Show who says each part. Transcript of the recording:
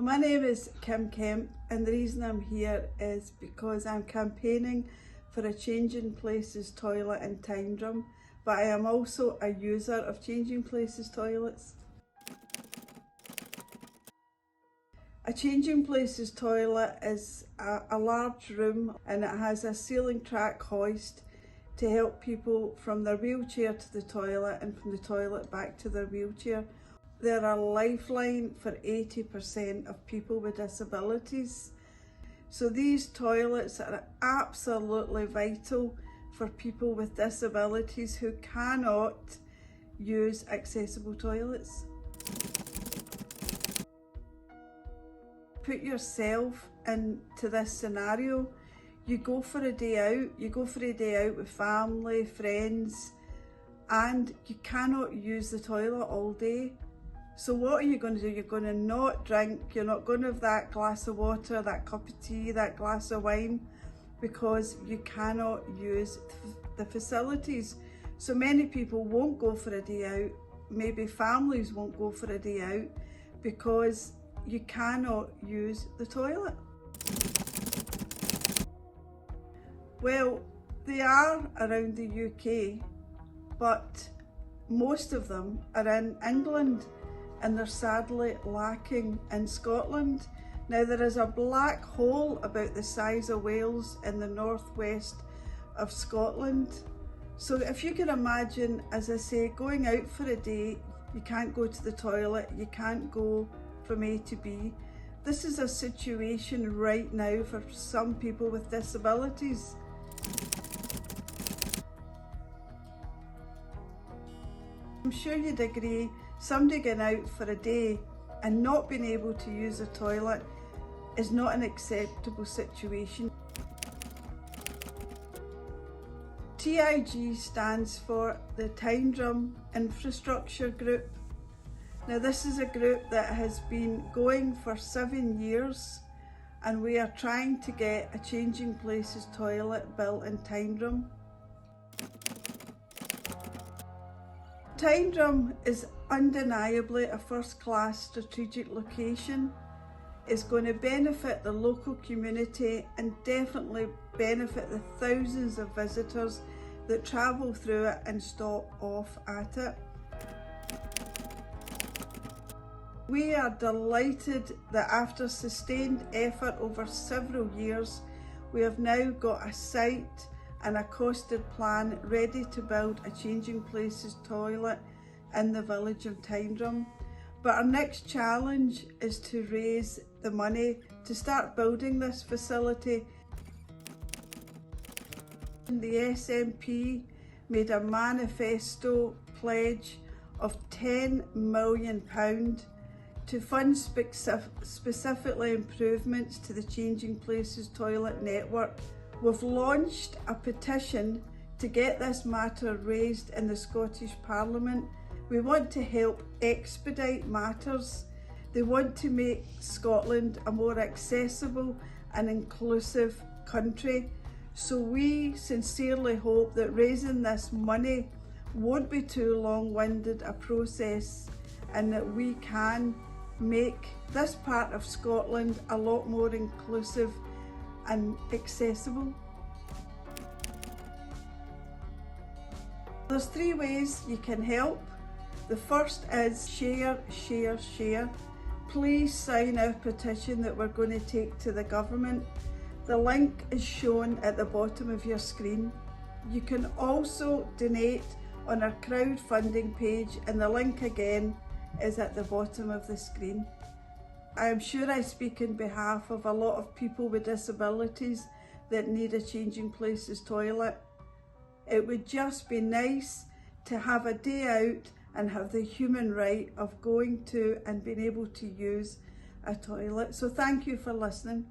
Speaker 1: My name is Kim Kemp, and the reason I'm here is because I'm campaigning for a Changing Places toilet in Tyndrum, but I am also a user of Changing Places toilets. A Changing Places toilet is a large room, and it has a ceiling track hoist to help people from their wheelchair to the toilet and from the toilet back to their wheelchair. They're a lifeline for 80% of people with disabilities. So these toilets are absolutely vital for people with disabilities who cannot use accessible toilets. Put yourself into this scenario. You go for a day out, with family, friends, and you cannot use the toilet all day. So what are you going to do? You're going to not drink, you're not going to have that glass of water, that cup of tea, that glass of wine, because you cannot use the facilities. So many people won't go for a day out, maybe families won't go for a day out because you cannot use the toilet. Well, they are around the UK, but most of them are in England, and they're sadly lacking in Scotland. Now, there is a black hole about the size of Wales in the northwest of Scotland. So if you can imagine, as I say, going out for a day, you can't go to the toilet, you can't go from A to B. This is a situation right now for some people with disabilities. I'm sure you'd agree, somebody going out for a day and not being able to use a toilet is not an acceptable situation. TIG stands for the Tyndrum Infrastructure Group. Now, this is a group that has been going for 7 years, and we are trying to get a Changing Places toilet built in Tyndrum. Tyndrum is undeniably a first-class strategic location. It's going to benefit the local community and definitely benefit the thousands of visitors that travel through it and stop off at it. We are delighted that after sustained effort over several years, we have now got a site and a costed plan ready to build a Changing Places toilet in the village of Tyndrum. But our next challenge is to raise the money to start building this facility. The SNP made a manifesto pledge of £10 million to fund specifically improvements to the Changing Places toilet network. We've launched a petition to get this matter raised in the Scottish Parliament. We want to help expedite matters. They want to make Scotland a more accessible and inclusive country. So we sincerely hope that raising this money won't be too long-winded a process, and that we can make this part of Scotland a lot more inclusive and accessible. There's 3 ways you can help. The first is share, share, share. Please sign our petition that we're going to take to the government. The link is shown at the bottom of your screen. You can also donate on our crowdfunding page, and the link again is at the bottom of the screen. I am sure I speak on behalf of a lot of people with disabilities that need a Changing Places toilet. It would just be nice to have a day out and have the human right of going to and being able to use a toilet. So thank you for listening.